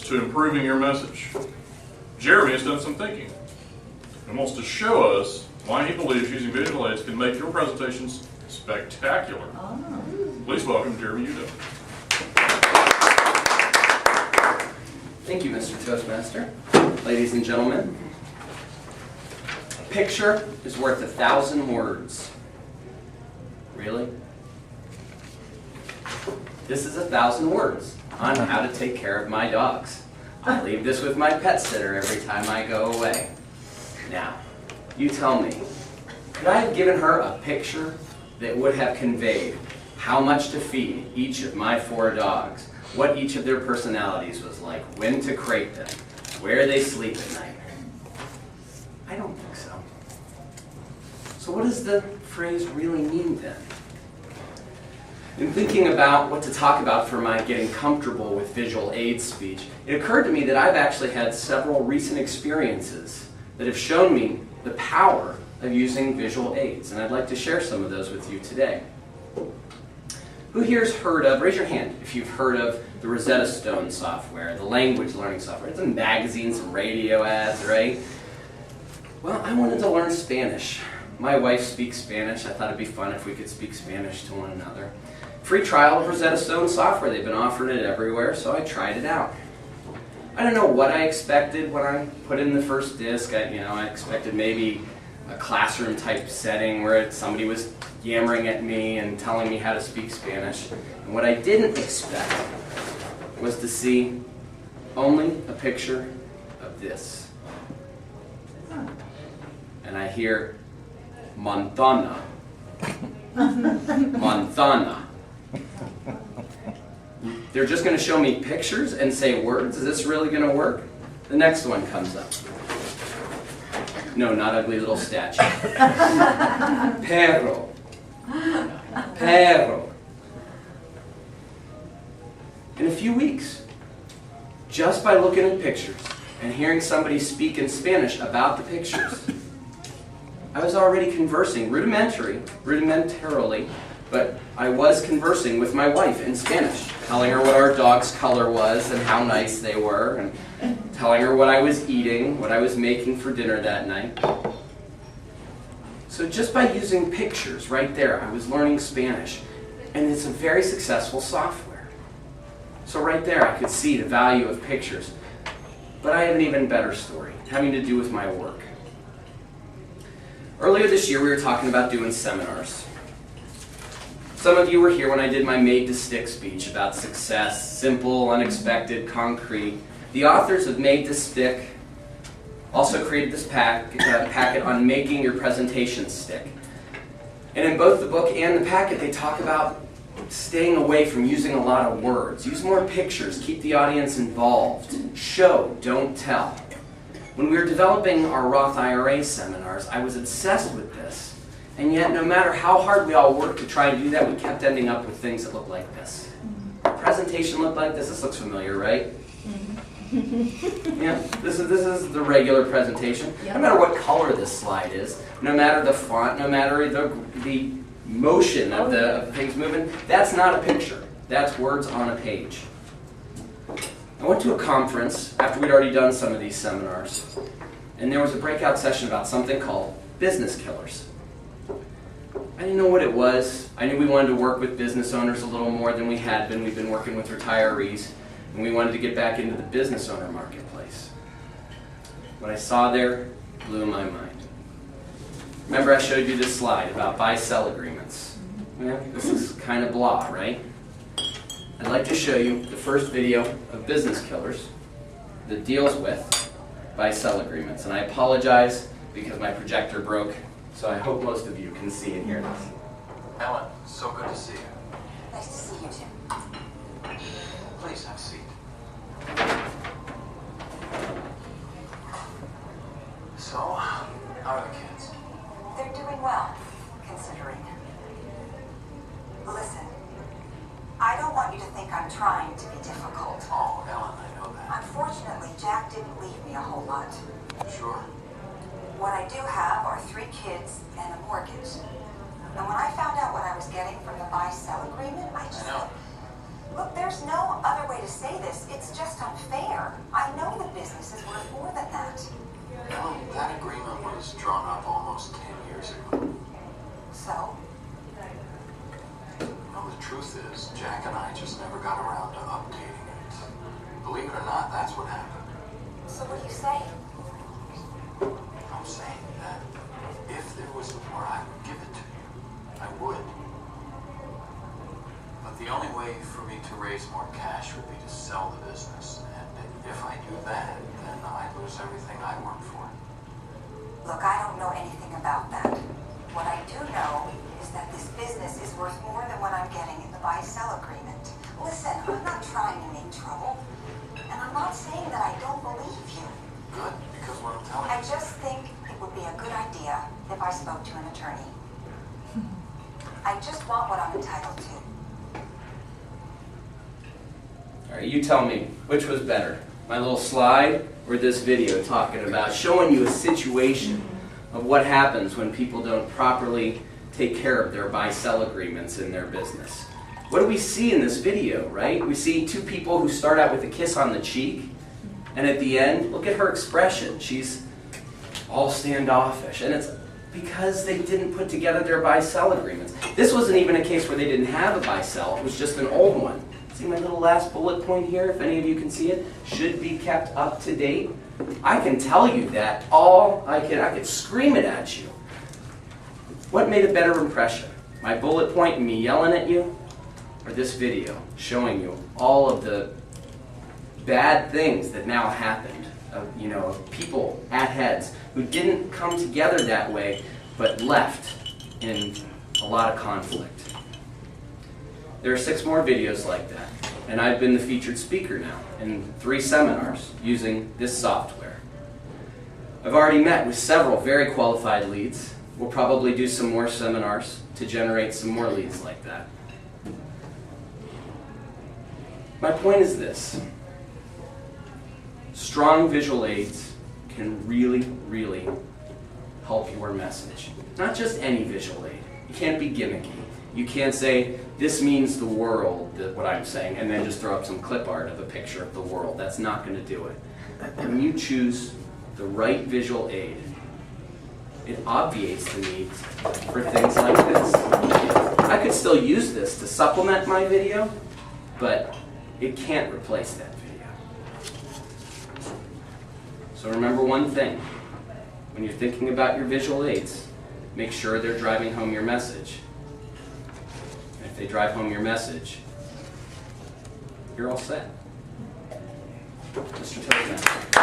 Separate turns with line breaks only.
to improving your message. Jeremy has done some thinking and wants to show us why he believes using visual aids can make your presentations spectacular. Please welcome Jeremy Udo.
Thank you, Mr. Toastmaster. Ladies and gentlemen, a picture is worth 1,000 words. Really? This is 1,000 words on how to take care of my dogs. I leave this with my pet sitter every time I go away. Now, you tell me, could I have given her a picture that would have conveyed how much to feed each of my 4 dogs, what each of their personalities was like, when to crate them, where they sleep at night? I don't think so. So what does the phrase really mean then? In thinking about what to talk about for my getting comfortable with visual aid speech, it occurred to me that I've actually had several recent experiences that have shown me the power of using visual aids, and I'd like to share some of those with you today. Who here's heard of, raise your hand if you've heard of the Rosetta Stone software, the language learning software. It's in magazines and radio ads, right? Well, I wanted to learn Spanish. My wife speaks Spanish. I thought it'd be fun if we could speak Spanish to one another. Free trial of Rosetta Stone software. They've been offering it everywhere, so I tried it out. I don't know what I expected when I put in the first disc. I expected maybe a classroom type setting where somebody was yammering at me and telling me how to speak Spanish. And what I didn't expect was to see only a picture of this. And I hear manzana. Manzana. They're just going to show me pictures and say words? Is this really going to work? The next one comes up. No, not ugly little statue. Perro. Perro. In a few weeks, just by looking at pictures and hearing somebody speak in Spanish about the pictures, I was already conversing rudimentarily, but I was conversing with my wife in Spanish, telling her what our dog's color was and how nice they were, and telling her what I was eating, what I was making for dinner that night. So just by using pictures right there, I was learning Spanish, and it's a very successful software. So right there, I could see the value of pictures. But I have an even better story, having to do with my work. Earlier this year, we were talking about doing seminars. Some of you were here when I did my Made to Stick speech about success, simple, unexpected, concrete. The authors of Made to Stick also created this packet on making your presentation stick. And in both the book and the packet, they talk about staying away from using a lot of words. Use more pictures, keep the audience involved. Show, don't tell. When we were developing our Roth IRA seminars, I was obsessed with this. And yet, no matter how hard we all worked to try to do that, we kept ending up with things that looked like this. The presentation looked like this. This looks familiar, right? Yeah, this is the regular presentation. No matter what color this slide is, no matter the font, no matter the motion of the things moving, that's not a picture. That's words on a page. I went to a conference after we'd already done some of these seminars, and there was a breakout session about something called business killers. I didn't know what it was. I knew we wanted to work with business owners a little more than we had been. We've been working with retirees, and we wanted to get back into the business owner marketplace. What I saw there blew my mind. Remember I showed you this slide about buy-sell agreements. Yeah, this is kind of blah, right? I'd like to show you the first video of business killers that deals with buy-sell agreements. And I apologize because my projector broke, so I hope most of you can see and hear this.
Ellen, so good to see you.
Nice to see you, Jim.
Please have a seat. So, how are the kids?
They're doing well, considering. Listen, I don't want you to think I'm trying to be difficult.
Oh, Ellen, I know that.
Unfortunately, Jack didn't leave me a whole lot.
Sure.
What I do have are 3 kids and a mortgage. And when I found out what I was getting from the buy-sell agreement, I just
I know.
said, look, there's no other way to say this. It's just unfair.
or not, that's what happened.
So what are you saying?
I'm saying that if there was more, I would give it to you. I would. But the only way for me to raise more cash would be to sell the business. And if I do that, then I lose everything I work for.
Look, I don't know anything about that. What I do know is that this business is worth more than what I'm getting in the buy-sell agreement. Listen, I'm not trying to make trouble. And I'm not saying that I don't believe you.
Good, because what I'm telling
I
you...
just think it would be a good idea if I spoke to an attorney. I just want what I'm entitled to.
All right, you tell me, which was better? My little slide or this video talking about showing you a situation of what happens when people don't properly take care of their buy-sell agreements in their business? What do we see in this video, right? We see two people who start out with a kiss on the cheek, and at the end, look at her expression. She's all standoffish, and it's because they didn't put together their buy-sell agreements. This wasn't even a case where they didn't have a buy-sell. It was just an old one. See my little last bullet point here, if any of you can see it? Should be kept up to date. I can tell you that I could scream it at you. What made a better impression? My bullet point and me yelling at you? Or this video showing you all of the bad things that now happened of people at heads who didn't come together that way but left in a lot of conflict. There are 6 more videos like that, and I've been the featured speaker now in 3 seminars using this software. I've already met with several very qualified leads. We'll probably do some more seminars to generate some more leads like that. My point is this. Strong visual aids can really, really help your message. Not just any visual aid. You can't be gimmicky. You can't say, this means the world, what I'm saying, and then just throw up some clip art of a picture of the world. That's not going to do it. When you choose the right visual aid, it obviates the need for things like this. I could still use this to supplement my video, but it can't replace that video. So remember one thing. When you're thinking about your visual aids, make sure they're driving home your message. And if they drive home your message, you're all set. Mr. Toastmaster.